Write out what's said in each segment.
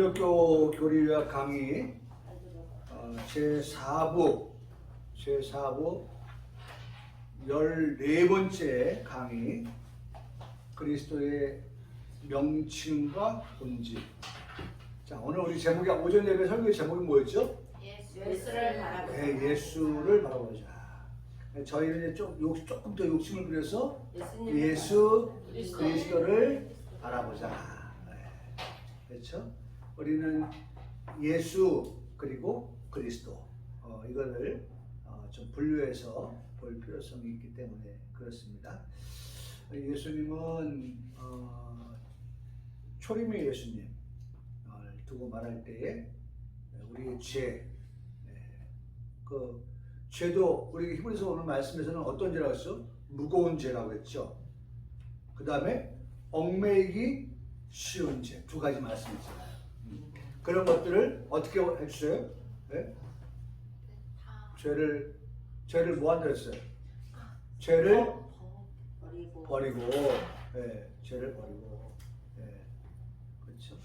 기독교 교리학 강의 제4부 14번째 강의, 그리스도의 명칭과 본질. 자, 오늘 우리 제목이, 오전 예배 설교의 제목이 뭐였죠? 예수를 바라보자. 네, 예수를 바라보자. 저희는 이제 조금 더 욕심을 부려서 예수 그리스도를 바라보자. 네. 그렇죠? 우리는 예수 그리고 그리스도, 이거를 좀 분류해서 볼 필요성이 있기 때문에 그렇습니다. 예수님은 초림의 예수님 두고 말할 때에 우리의 죄, 그 죄도 우리 히브리서 오늘 말씀에서는 어떤 죄라고 했어? 무거운 죄라고 했죠. 그 다음에 얽매이기 쉬운 죄, 두 가지 말씀이잖아요. 그런 것들을 어떻게 해주세요? 네? 죄를 뭐 한다 했어요? 죄를 버리고, 네, 죄를 버리고, 네, 그렇죠.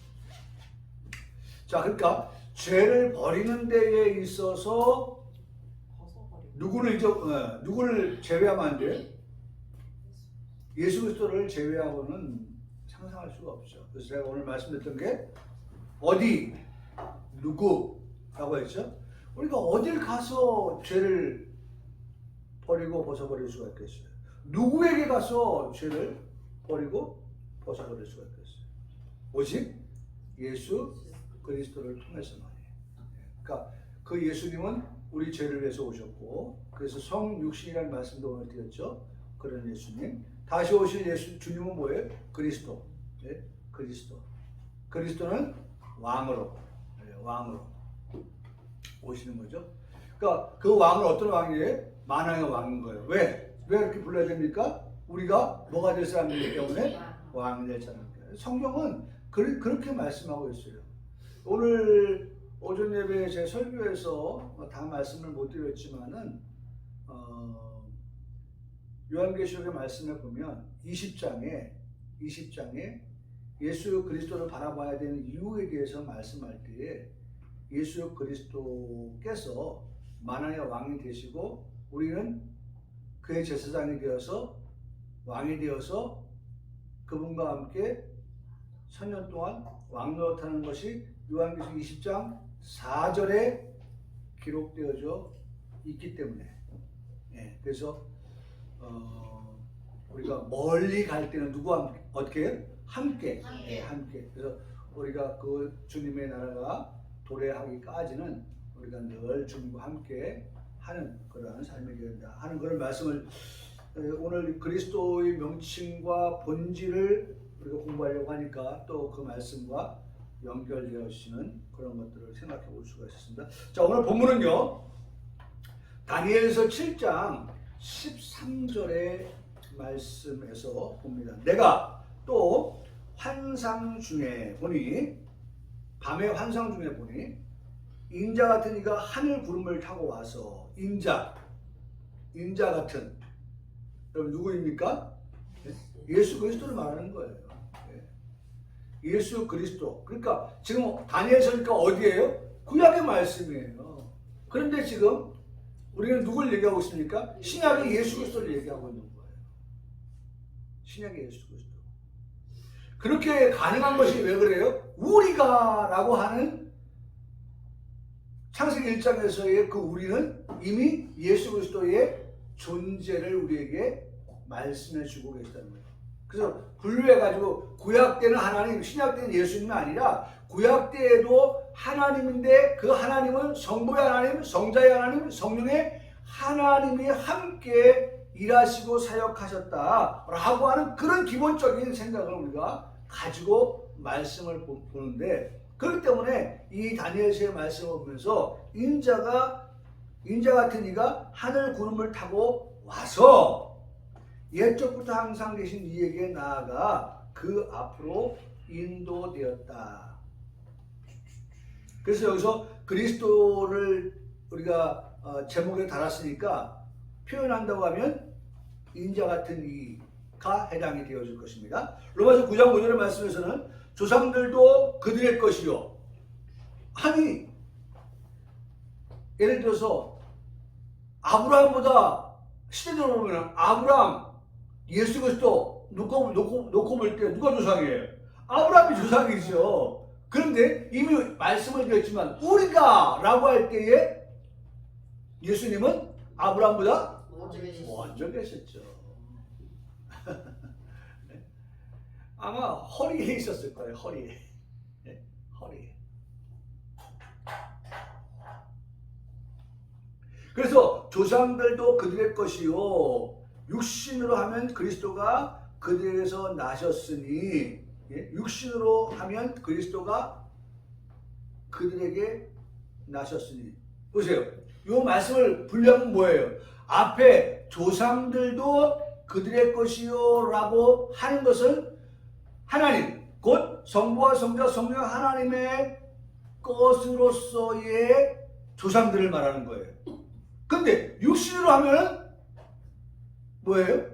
자, 그러니까 죄를 버리는 데에 있어서 누구를 제외하면 안 돼요? 예수 그리스도를 제외하고는 상상할 수가 없죠. 그래서 제가 오늘 말씀드렸던 게 어디, 누구라고 했죠? 우리가 어딜 가서 죄를 버리고 벗어버릴 수가 있겠어요? 누구에게 가서 죄를 버리고 벗어버릴 수가 있겠어요? 오직 예수 그리스도를 통해서만이에요. 그러니까 그 예수님은 우리 죄를 위해서 오셨고, 그래서 성육신이라는 말씀도 오늘 드렸죠. 그런 예수님, 다시 오실 예수 주님은 뭐예요? 그리스도. 네? 그리스도는 왕으로 오시는 거죠. 그러니까 그 왕은 어떤 왕이에요? 만왕의 왕인 거예요. 왜 이렇게 불러야 됩니까? 우리가 뭐가 될 사람이기 때문에 왕이 될 사람이에요. 성경은 그렇게 말씀하고 있어요. 오늘 오전 예배 제 설교에서 다 말씀을 못 드렸지만은 요한계시록의 말씀을 보면 20장에 예수 그리스도를 바라봐야 되는 이유에 대해서 말씀할 때에 예수 그리스도께서 만왕의 왕이 되시고 우리는 그의 제사장이 되어서 왕이 되어서 그분과 함께 1000년 동안 왕노릇하는 것이 요한계시록 20장 4절에 기록되어져 있기 때문에, 그래서 우리가 멀리 갈 때는 누구와 함께, 어떻게 해요? 함께. 그래서 우리가 그 주님의 나라가 도래하기까지는 우리가 늘 주님과 함께 하는 그러한 삶이 되어야 된다 하는 그런 말씀을, 오늘 그리스도의 명칭과 본질을 우리가 공부하려고 하니까 또 그 말씀과 연결되어지는 그런 것들을 생각해 볼 수가 있었습니다. 자, 오늘 본문은요, 다니엘서 7장 13절의 말씀에서 봅니다. 내가 또 환상 중에 보니, 밤의 환상 중에 보니 인자 같은 이가 하늘 구름을 타고 와서, 인자 같은, 여러분 누구입니까? 예수 그리스도를 말하는 거예요. 예수 그리스도. 그러니까 지금 다니엘서니까 어디예요? 구약의 말씀이에요. 그런데 지금 우리는 누굴 얘기하고 있습니까? 신약의 예수 그리스도를 얘기하고 있는 거예요. 신약의 예수 그리스도. 그렇게 가능한 것이 왜 그래요? 우리가 라고 하는 창세기 1장에서의 그 우리는 이미 예수 그리스도의 존재를 우리에게 말씀해 주고 계시다는 거예요. 그래서 분류해가지고 구약 때는 하나님, 신약 때는 예수님이 아니라 구약 때에도 하나님인데 그 하나님은 성부의 하나님, 성자의 하나님, 성령의 하나님이 함께 일하시고 사역하셨다라고 하는 그런 기본적인 생각을 우리가 가지고 말씀을 보는데, 그렇기 때문에 이 다니엘서의 말씀을 보면서 인자 같은 이가 하늘 구름을 타고 와서 옛적부터 항상 계신 이에게 나아가 그 앞으로 인도되었다. 그래서 여기서 그리스도를 우리가 제목에 달았으니까 표현한다고 하면 인자 같은 이가 해당이 되어질 것입니다. 로마서 9장 5절의 말씀에서는 조상들도 그들의 것이요 아니 예를 들어서 아브라함보다 시대적으로 보면 아브라함 예수 그리스도 놓고 볼 때 누가 조상이에요? 아브라함이 조상이죠. 그런데 이미 말씀을 드렸지만 우리가 라고 할 때에 예수님은 아브라함보다 먼저 계셨죠. 아마 허리에 있었을 거예요. 허리에. 네? 허리에. 그래서 조상들도 그들의 것이요 육신으로 하면 그리스도가 그들에게서 나셨으니 육신으로 하면 그리스도가 그들에게 나셨으니 보세요. 이 말씀을 분류하면 뭐예요? 앞에 조상들도 그들의 것이요 라고 하는 것은 하나님 곧 성부와 성자 성령 하나님의 것으로서의 조상들을 말하는 거예요. 근데 육신으로 하면 뭐예요?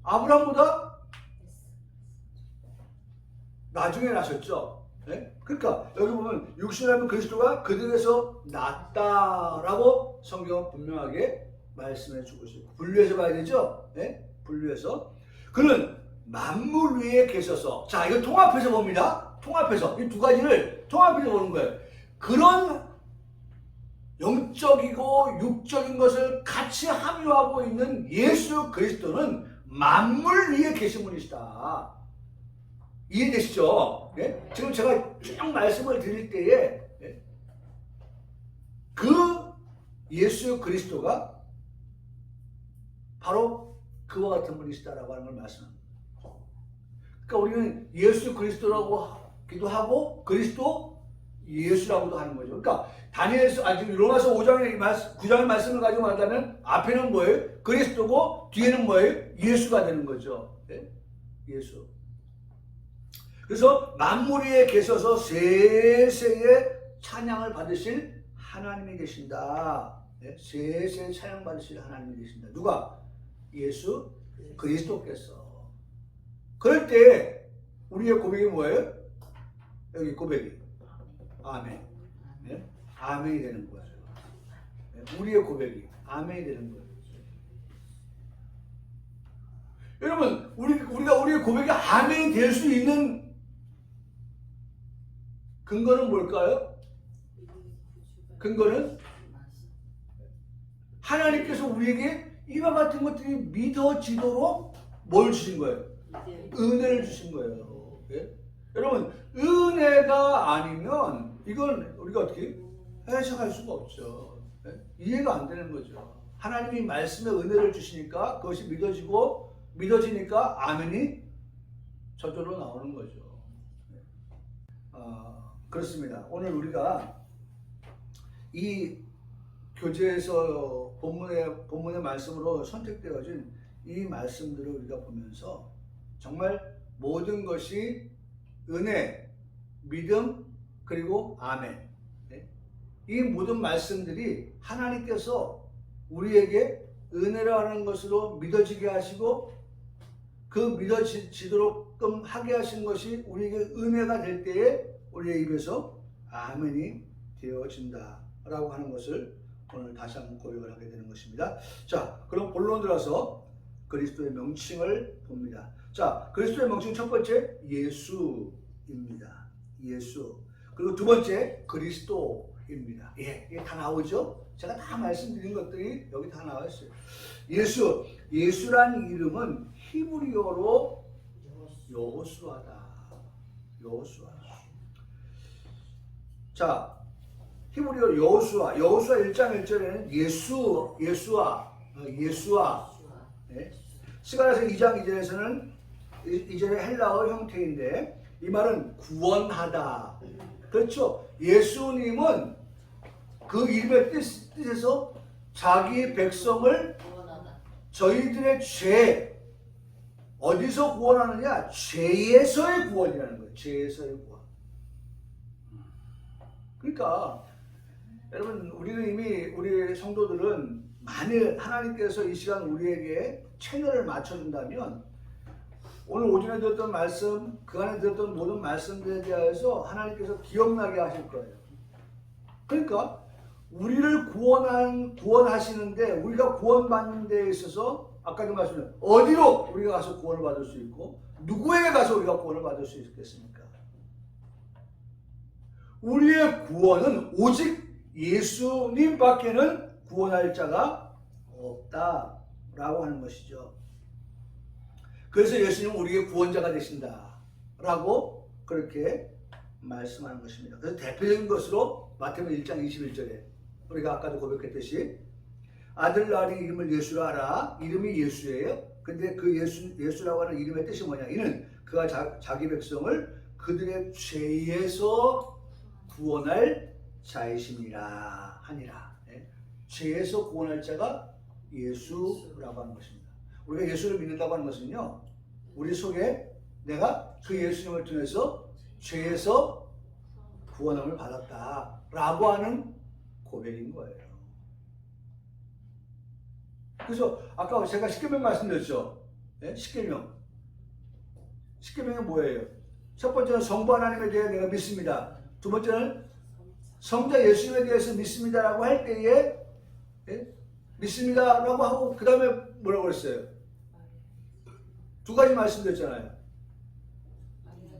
아브라함보다 나중에 나셨죠. 네? 그러니까 여기 보면 육신으로 하면 그리스도가 그들에게서 낫다라고 성경은 분명하게 말씀해 주고 있어요. 분류해서 봐야 되죠. 네? 분류해서 그는 만물 위에 계셔서 자 이거 통합해서 봅니다. 통합해서 이 두 가지를 통합해서 보는 거예요. 그런 영적이고 육적인 것을 같이 함유하고 있는 예수 그리스도는 만물 위에 계신 분이시다. 이해되시죠? 네? 지금 제가 쭉 말씀을 드릴 때에 네? 그 예수 그리스도가 바로 그와 같은 분이시다라고 하는 걸 말씀합니다. 그러니까 우리는 예수 그리스도라고 기도하고 그리스도 예수라고도 하는 거죠. 그러니까 다니엘서 지금 로마서 5장의 9장의 말씀을 가지고 말하자면 앞에는 뭐예요? 그리스도고 뒤에는 뭐예요? 예수가 되는 거죠. 네? 예수. 그래서 만물 위에 계셔서 세세의 찬양을 받으실 하나님이 계신다. 네? 세세의 찬양 받으실 하나님이 계신다. 누가? 예수 그리스도께서. 그럴 때 우리의 고백이 뭐예요? 여기 고백이 아멘. 네? 아멘이 되는 거예요. 네? 우리의 고백이 아멘이 되는 거예요. 여러분, 우리가 우리의 고백이 아멘이 될 수 있는 근거는 뭘까요? 근거는 하나님께서 우리에게 이와 같은 것들이 믿어지도록 뭘 주신 거예요? 은혜를 주신 거예요. 예? 여러분, 은혜가 아니면 이건 우리가 어떻게 해석할 수가 없죠. 예? 이해가 안 되는 거죠. 하나님이 말씀에 은혜를 주시니까 그것이 믿어지니까 아멘이 저절로 나오는 거죠. 그렇습니다. 오늘 우리가 이 교재에서 본문의 말씀으로 선택되어진 이 말씀들을 우리가 보면서 정말 모든 것이 은혜, 믿음, 그리고 아멘. 이 모든 말씀들이 하나님께서 우리에게 은혜라는 것으로 믿어지게 하시고 그 믿어지도록끔 하게 하신 것이 우리에게 은혜가 될 때에 우리의 입에서 아멘이 되어진다라고 하는 것을 오늘 다시 한번 고백을 하게 되는 것입니다. 자, 그럼 본론 들어서 그리스도의 명칭을 봅니다. 자, 그리스도의 명칭 첫 번째 예수입니다. 예수. 그리고 두 번째 그리스도입니다. 예, 이게 다 나오죠? 제가 다 말씀드린 것들이 여기 다 나와 있어요. 예수. 예수란 이름은 히브리어로 여호수아다. 여호수아. 자, 히브리어 여호수아 1장 1절에는 예수아. 네. 스가랴서 2장 2절에서는 이전의 헬라어 형태인데 이 말은 구원하다. 그렇죠? 예수님은 그 이름의 뜻에서 자기 백성을 저희들의 죄 어디서 구원하느냐? 죄에서의 구원이라는 거예요. 죄에서의 구원. 그러니까 여러분 우리는 이미 우리 성도들은 만일 하나님께서 이 시간 우리에게 채널을 맞춰준다면 오늘 오전에 들었던 말씀, 그 안에 들었던 모든 말씀들에 대해서 하나님께서 기억나게 하실 거예요. 그러니까 우리를 구원하시는데, 우리가 구원받는 데에 있어서 아까도 말씀드린 어디로 우리가 가서 구원을 받을 수 있고 누구에게 가서 우리가 구원을 받을 수 있겠습니까? 우리의 구원은 오직 예수님밖에는 구원할 자가 없다라고 하는 것이죠. 그래서 예수님은 우리의 구원자가 되신다라고 그렇게 말씀하는 것입니다. 그래서 대표적인 것으로 마태복음 1장 21절에 우리가 아까도 고백했듯이 아들 낳으니 이름을 예수라 하라. 이름이 예수예요. 근데 그 예수라고 하는 이름의 뜻이 뭐냐? 이는 그가 자기 백성을 그들의 죄에서 구원할 자이심이라 하니라. 죄에서 구원할 자가 예수라고 하는 것입니다. 우리가 예수를 믿는다고 하는 것은요, 우리 속에 내가 그 예수님을 통해서 죄에서 구원함을 받았다라고 하는 고백인 거예요. 그래서 아까 제가 십계명 말씀드렸죠. 네? 십계명이 뭐예요? 첫 번째는 성부 하나님에 대해 내가 믿습니다. 두 번째는 성자 예수님에 대해서 믿습니다라고 할 때에, 네? 믿습니다라고 하고 그 다음에 뭐라고 그랬어요? 두 가지 말씀드렸잖아요.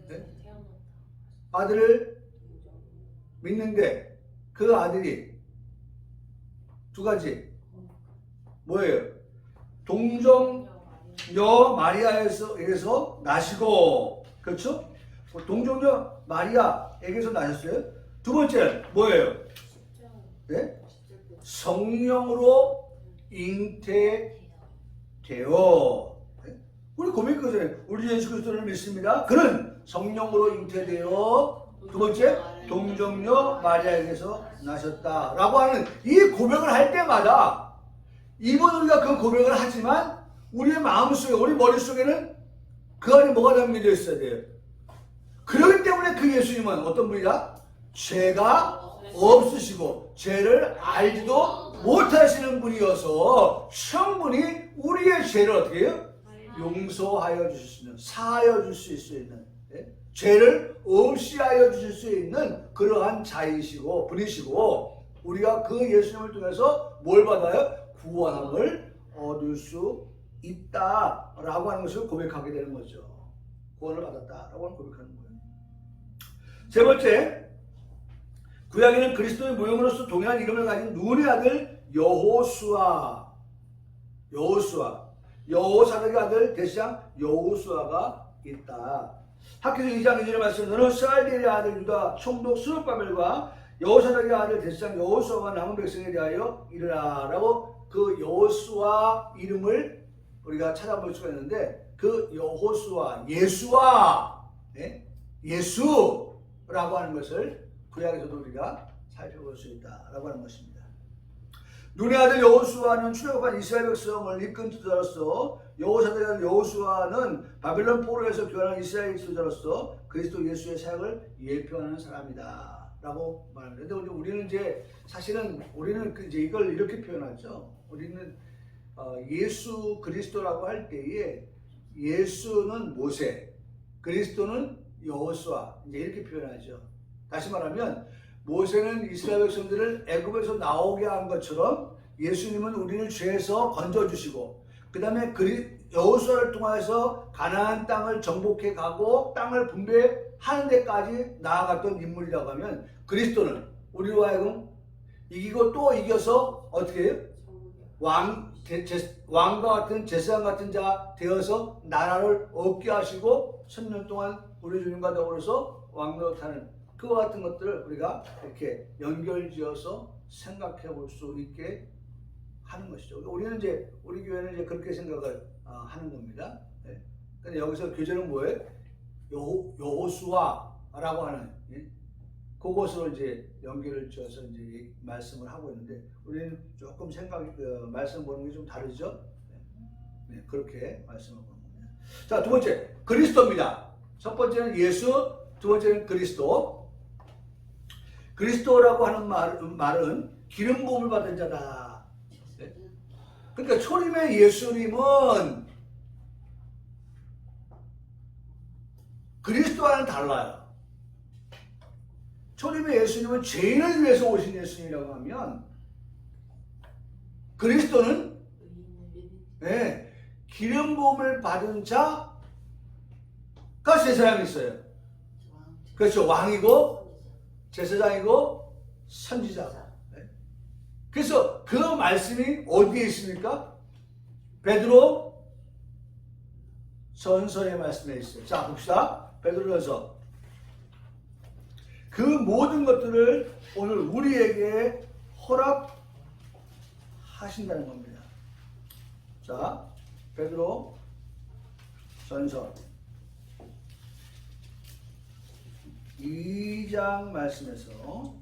네? 아들을 믿는데 그 아들이 두 가지 뭐예요? 동정녀 마리아에게서 나시고, 그렇죠? 동정녀 마리아에게서 나셨어요. 두 번째는 뭐예요? 네? 성령으로 잉태되어. 네? 우리 고백하잖아요. 우리 예수 그리스도를 믿습니다. 그는 성령으로 잉태되어. 두 번째, 동정녀 마리아에게서 나셨다라고 하는 이 고백을 할 때마다, 이번 우리가 그 고백을 하지만 우리의 마음속에, 우리 머릿속에는 그 안에 뭐가 담겨져 있어야 돼요? 그렇기 때문에 그 예수님은 어떤 분이다? 죄가 없으시고 죄를 알지도 못하시는 분이어서 충분히 우리의 죄를 어떻게 해요? 용서하여 주실 수 있는, 사하여 주실 수 있는, 죄를 없이 하여 주실 수 있는 그러한 자이시고 분이시고, 우리가 그 예수님을 통해서 뭘 받아요? 구원함을 얻을 수 있다라고 하는 것을 고백하게 되는 거죠. 구원을 받았다라고 하는 고백하는 거예요. 세 번째, 구약에는 그리스도의 모형으로서 동일한 이름을 가진 눈의 아들 여호사닥의 아들 대시장 여호수아가 있다. 학교에서 2장 2절의 말씀, 너는 스알디엘의 아들 유다 총독 스룹바벨과 여호사닥의 아들 대시장 여호수아가 남은 백성에 대하여 이르라 라고, 그 여호수아 이름을 우리가 찾아볼 수가 있는데, 그 여호수아, 예수와, 네? 예수라고 하는 것을 구약에서도 우리가 살펴볼 수 있다라고 하는 것입니다. 눈의 아들 여호수아는 출애굽한 이스라엘 백성을 이끈 지도자로서, 여호사닥의 아들 여호수아는 바벨론 포로에서 귀환한 이스라엘 지도자로서 그리스도 예수의 사역을 예표하는 사람이다 라고 말합니다. 근데 우리는 이제 사실은 우리는 이제 이걸 이렇게 표현하죠. 우리는 예수 그리스도라고 할 때에 예수는 모세, 그리스도는 여호수아, 이제 이렇게 표현하죠. 다시 말하면 모세는 이스라엘 백성들을 애굽에서 나오게 한 것처럼 예수님은 우리를 죄에서 건져주시고, 그 다음에 여호수아를 통해서 가나안 땅을 정복해 가고 땅을 분배하는 데까지 나아갔던 인물이라고 하면, 그리스도는 우리로 하여금 이기고 또 이겨서 어떻게 해요? 왕과 같은 제사장 같은 자 되어서 나라를 얻게 하시고 1000년 동안 우리 주님과 더불어서 왕노릇하는 그와 같은 것들을 우리가 이렇게 연결지어서 생각해 볼 수 있게 하는 것이죠. 우리는 이제 우리 교회는 이제 그렇게 생각을 하는 겁니다. 네. 근데 여기서 교제는 뭐예요? 여호수아라고 하는, 그것으로 이제 연결을 지어서 이제 말씀을 하고 있는데, 우리는 조금 말씀 보는 게 좀 다르죠. 네, 그렇게 말씀을 보는 겁니다. 자, 두 번째 그리스도입니다. 첫 번째는 예수, 두 번째는 그리스도. 그리스도라고 하는 말은 기름 부음을 받은 자다. 네? 그러니까 초림의 예수님은 그리스도와는 달라요. 초림의 예수님은 죄인을 위해서 오신 예수님이라고 하면 그리스도는 기름 부음을 받은 자가 제사장이 있어요. 그렇죠. 왕이고 제사장이고 선지자. 그래서 그 말씀이 어디에 있습니까? 베드로 전서의 말씀에 있어요. 자, 봅시다. 베드로전서. 그 모든 것들을 오늘 우리에게 허락하신다는 겁니다. 자, 베드로 전서 2장 말씀에서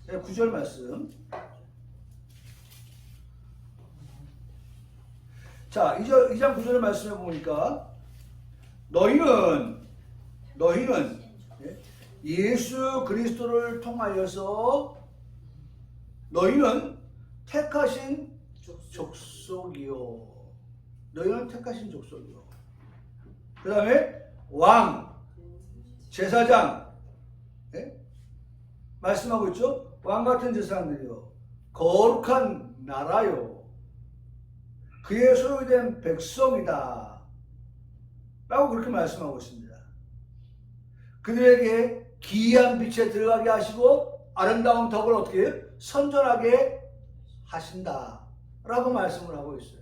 네, 9절 말씀. 자, 2장 9절 말씀에 보니까 너희는 예수 그리스도를 통하여서 너희는 택하신 족속이요. 너희는 택하신 족속이요. 그 다음에 왕, 제사장, 말씀하고 있죠. 왕 같은 제사장들이요. 거룩한 나라요. 그의 소유된 백성이다. 라고 그렇게 말씀하고 있습니다. 그들에게 기이한 빛에 들어가게 하시고 아름다운 덕을 어떻게 해요? 선전하게 하신다. 라고 말씀을 하고 있어요.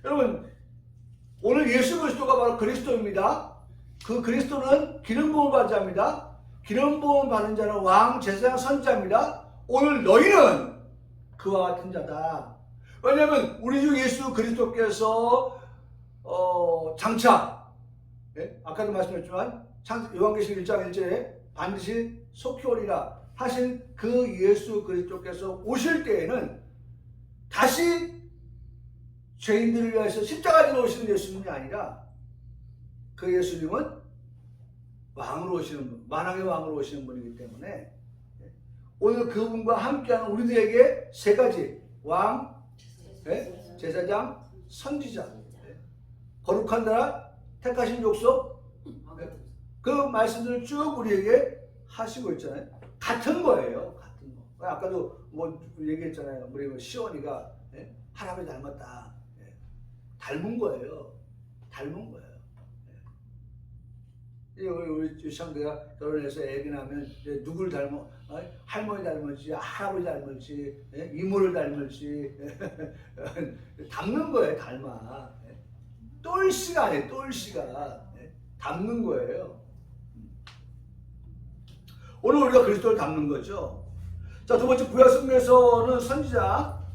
여러분, 오늘 예수 그리스도가 바로 그리스도입니다. 그 그리스도는 기름 부음을 받은 자입니다. 기름 부음 받은 자는 왕, 제사장, 선지자입니다. 오늘 너희는 그와 같은 자다. 왜냐하면 우리 주 예수 그리스도께서 장차, 아까도 말씀드렸지만 요한계시록 1장 1절에 반드시 속히 오리라 하신 그 예수 그리스도께서 오실 때에는 다시 죄인들을 위해서 십자가에 오시는 예수님이 아니라 그 예수님은 왕으로 오시는 분, 만왕의 왕으로 오시는 분이기 때문에 오늘 그분과 함께하는 우리들에게 세 가지 왕, 제사장, 선지자, 거룩한 나라, 택하신 족속, 그 말씀들을 쭉 우리에게 하시고 있잖아요. 같은 거예요. 같은 거. 아까도 뭐 얘기했잖아요. 우리 시원이가 할아버지 닮았다. 닮은 거예요. 닮은 거예요. 우리 상대가 결혼해서 애기 나면 누굴 닮아? 할머니 닮을지, 할아버지 닮을지, 이모를 닮을지 닮는 거예요. 닮아. 똘씨가 아니에요. 똘씨가 닮는 거예요. 오늘 우리가 그리스도를 닮는 거죠. 자, 두 번째 구약성경에서는 선지자,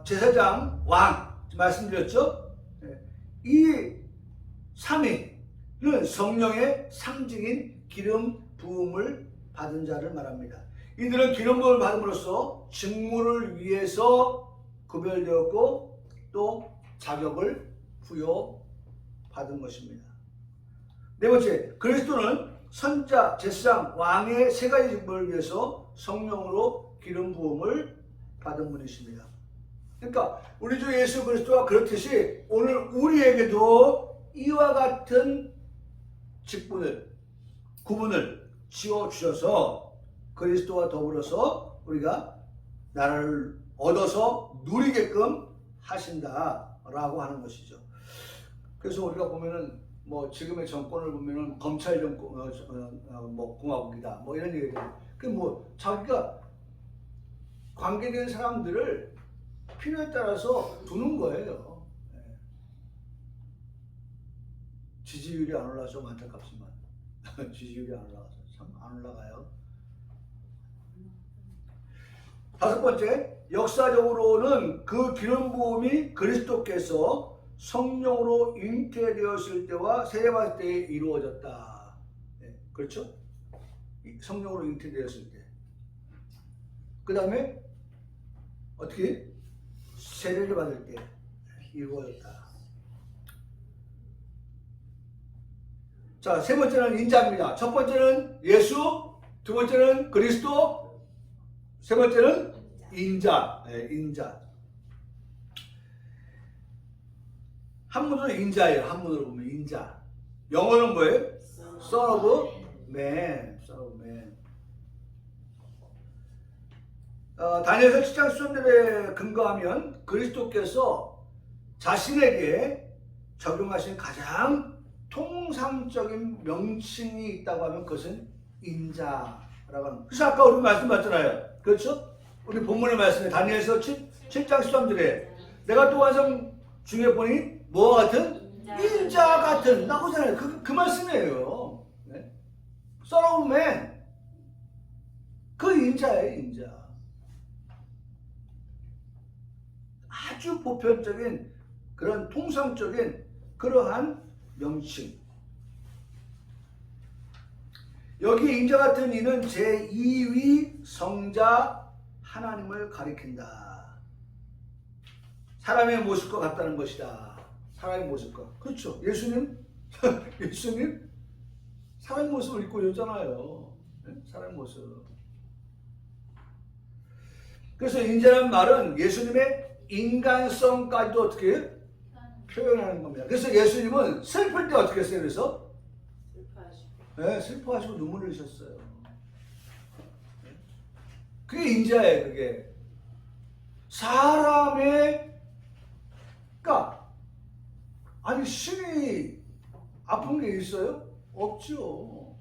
제사장, 왕 말씀드렸죠. 이 삼위는 성령의 상징인 기름 부음을 받은 자를 말합니다. 이들은 기름 부음을 받음으로써 직무를 위해서 구별되었고 또 자격을 부여받은 것입니다. 네 번째, 그리스도는 선자, 제사장, 왕의 세 가지 직무를 위해서 성령으로 기름 부음을 받은 분이십니다. 그러니까 우리 주 예수 그리스도가 그렇듯이 오늘 우리에게도 이와 같은 직분을, 구분을 지어주셔서 그리스도와 더불어서 우리가 나라를 얻어서 누리게끔 하신다라고 하는 것이죠. 그래서 우리가 보면은 뭐 지금의 정권을 보면은 검찰 정권, 뭐 공화국이다, 뭐 이런 얘기들. 그 뭐 자기가 관계된 사람들을 필요에 따라서 두는 거예요. 지지율이 안 올라서 좀 안타깝지만 지지율이 안 올라가서 참 안 올라가요. 다섯 번째, 역사적으로는 그 기름 부음이 그리스도께서 성령으로 잉태되었을 때와 세례받을 때에 이루어졌다. 그렇죠? 성령으로 잉태되었을 때. 그 다음에 어떻게? 세례를 받을 때 이루어졌다. 자, 세 번째는 인자입니다. 첫 번째는 예수, 두 번째는 그리스도, 세 번째는 인자. 인자. 한문으로 인자예요. 한문으로 보면 인자. 영어는 뭐예요? Son of Man. Son of Man. 다니엘서 7장 수정들에 근거하면 그리스도께서 자신에게 적용하신 가장 통상적인 명칭이 있다고 하면 그것은 인자라고 합니다. 그래서 아까 우리 말씀드렸잖아요. 그렇죠? 우리 본문의 말씀에 다니엘서 7장 13절에 내가 또 완성 중에 보니 뭐와 같은? 인자 같은 나오잖아요. 그 말씀이에요. 네? Son of Man. 그 인자예요. 인자. 아주 보편적인 그런 통상적인 그러한 명칭. 여기 인자 같은 이는 제2위 성자 하나님을 가리킨다. 사람의 모습과 같다는 것이다. 사람의 모습과. 그렇죠. 예수님 사람의 모습을 입고 오셨잖아요. 사람의 모습. 그래서 인자라는 말은 예수님의 인간성까지도 어떻게 표현하는 겁니다. 그래서 예수님은 슬플 때 어떻게 했어요? 그래서 네, 슬퍼하시고 눈물을 흘리셨어요. 그게 인자예요. 그게 사람의 아니 신이 아픈 게 있어요? 없죠.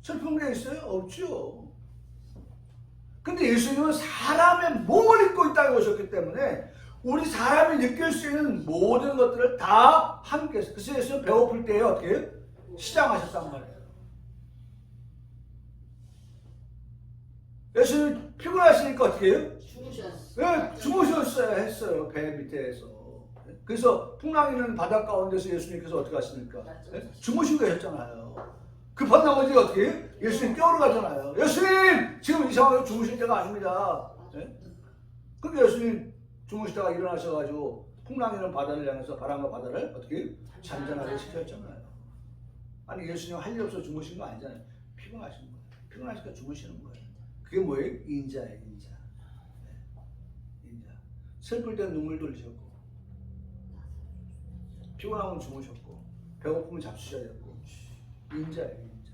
슬픈 게 있어요? 없죠. 근데 예수님은 사람의 몸을 입고 이 땅에 오셨기 때문에 우리 사람이 느낄 수 있는 모든 것들을 다 함께 했어요. 그래서 예수님은 배고플 때에 어떻게 시장하셨단 말이에요. 예수님 피곤하시니까 어떻게 해요? 네, 주무셨어요. 했어요. 배 밑에서. 그래서 풍랑이는 바다 가운데서 예수님께서 어떻게 하십니까? 네? 주무시고 계셨잖아요. 급한 나머지 어떻게 해요? 예수님 깨우러 가잖아요. 예수님! 지금 이 상황에서 주무실 때가 아닙니다. 네? 그러니까 예수님 주무시다가 일어나셔가지고 풍랑이는 바다를 향해서 바람과 바다를 어떻게 잔잔하게 시켰잖아요. 아니 예수님 할 일 없어 주무신 거 아니잖아요. 피곤하신 거예요. 피곤하시니까 주무시는 거예요. 그게 뭐예요? 인자예요. 인자. 네. 인자. 슬플 때 눈물 돌리셨고 피곤하면 주무셨고 배고프면 잡수셔야 됐고 인자예요. 인자.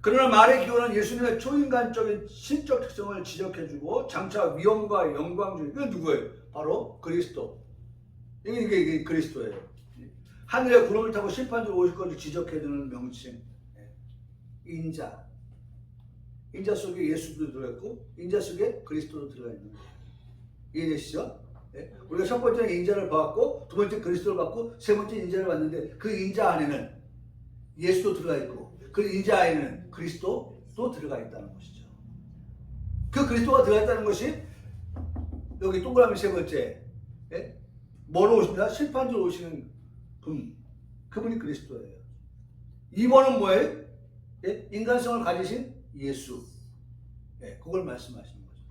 그러나 말의 기호는 예수님의 초인간적인 신적 특성을 지적해주고 장차 위엄과 영광 중 이건 누구예요? 바로 그리스도. 이게 그리스도예요. 하늘의 구름을 타고 심판주로 오실 것을 지적해주는 명칭. 인자. 인자 속에 예수도 들어있고 인자 속에 그리스도도 들어가 있는 거예요. 이해되시죠? 네? 우리가 첫 번째 인자를 받았고 두 번째 그리스도를 받고 세 번째 인자를 받는데 그 인자 안에는 예수도 들어가 있고 그 인자 안에는 그리스도도 들어가 있다는 것이죠. 그 그리스도가 들어가 있다는 것이 여기 동그라미 세 번째 뭐로 오십니다? 심판주로 오시는 분. 그분이 그리스도예요. 2번은 뭐예요? 인간성을 가지신 예수. 그걸 말씀하시는 거죠.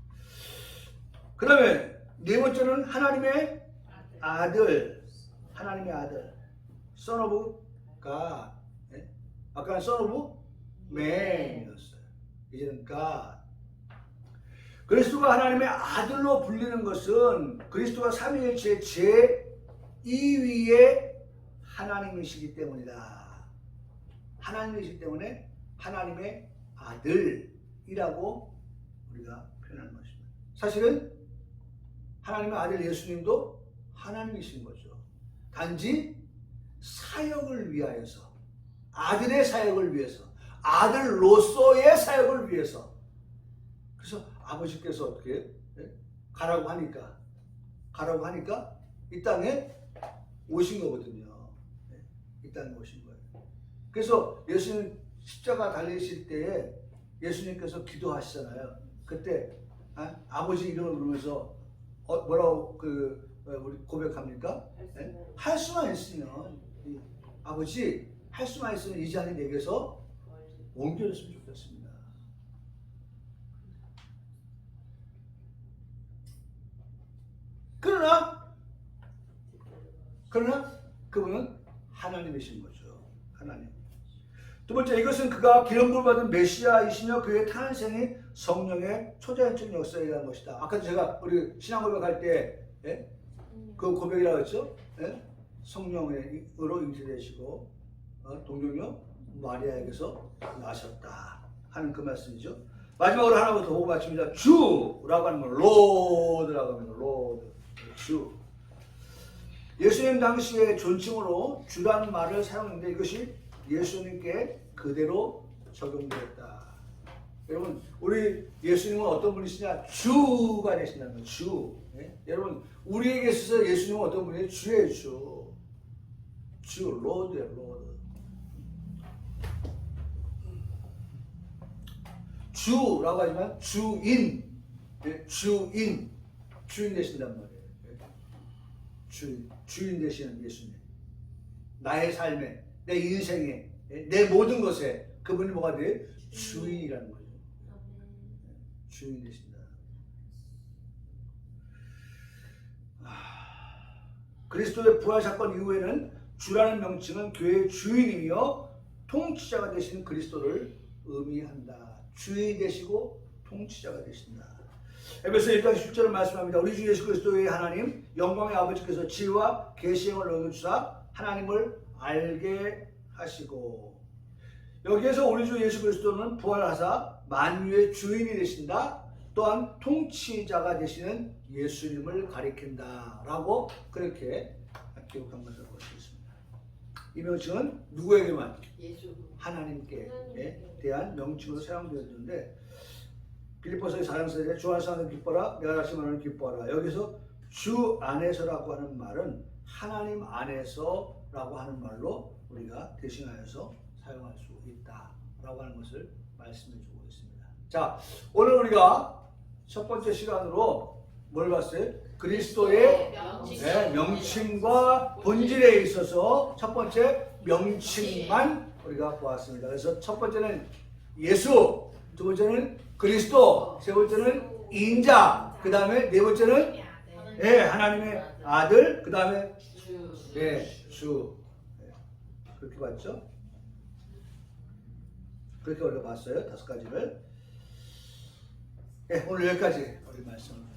그 다음에 네 번째는 하나님의 아들. 하나님의 아들. Son of God. 아까는 Son of Man이었어요. 이제는 God. 그리스도가 하나님의 아들로 불리는 것은 그리스도가 삼위일체의 제2위의 하나님이시기 때문이다. 하나님이시기 때문에 하나님의 아들이라고 우리가 표현하는 것입니다. 사실은 하나님의 아들 예수님도 하나님이신 거죠. 단지 사역을 위하여서, 아들의 사역을 위해서, 아들로서의 사역을 위해서. 그래서 아버지께서 어떻게 가라고 하니까 이 땅에 오신 거거든요. 이 땅에 오신 거예요. 그래서 예수님 십자가 달리실 때에 예수님께서 기도하시잖아요. 그때 아버지 이름을 부르면서 뭐라고 우리 고백합니까? 할 수만 있으면 아버지 할 수만 있으면 이 잔이 내게서 옮겨졌으면 좋겠습니다. 그러나 그분은 하나님이신 거죠. 하나님. 두 번째, 이것은 그가 기름부을 받은 메시아이시며 그의 탄생이 성령의 초자연적 역사에 의한 것이다. 아까도 제가 우리 신앙고백할 때 그 고백이라고 했죠? 예? 성령으로 잉태되시고 동정녀 마리아에게서 나셨다 하는 그 말씀이죠. 마지막으로 하나 더 보고 마칩니다. 주라고 하는 건 로드라고 합니다. 로드, 주. 예수님 당시의 존칭으로 주라는 말을 사용했는데 이것이 예수님께 그대로 적용되었다. 여러분, 우리 예수님은 어떤 분이시냐? 주가 되신다는 거예요. 주. 예? 여러분, 우리에게 있어서 예수님은 어떤 분이에요? 주의 주. 주, 로드예요, 로드. 주라고 하지만 주인, 예? 주인 되신단 말이에요. 예? 주인 되시는 예수님. 나의 삶에, 내 인생에, 예? 내 모든 것에 그분이 뭐가 돼요? 주인이라는 거죠. 주인 되신다. 그리스도의 부활 사건 이후에는 주라는 명칭은 교회의 주인이며 통치자가 되시는 그리스도를 의미한다. 주인이 되시고 통치자가 되신다. 에베소 1장 10절을 말씀합니다. 우리 주 예수 그리스도의 하나님 영광의 아버지께서 지혜와 계시형을 얻어주사 하나님을 알게 하시고, 여기에서 우리 주 예수 그리스도는 부활하사 만유의 주인이 되신다. 또한 통치자가 되시는 예수님을 가리킨다 라고 그렇게 기록한 것을 볼 수 있습니다. 이 명칭은 누구에게만? 하나님께 대한 명칭으로 사용되었는데, 빌립보서의 4장서에 주 안에서 하는 기뻐라, 내가 다시 말하는 기뻐라. 여기서 주 안에서라고 하는 말은 하나님 안에서라고 하는 말로 우리가 대신하여서 사용할 수 있다라고 하는 것을 말씀해 주고 있습니다. 자, 오늘 우리가 첫 번째 시간으로 뭘 봤어요? 그리스도의 명칭과 본질에 있어서 첫 번째 명칭만 우리가 보았습니다. 그래서 첫 번째는 예수, 두 번째는 그리스도, 세 번째는 인자, 그 다음에 네 번째는 하나님의 아들, 그 다음에 주. 그렇게 봤죠? 그렇게 우리가 봤어요. 5가지를. 오늘 여기까지 우리 말씀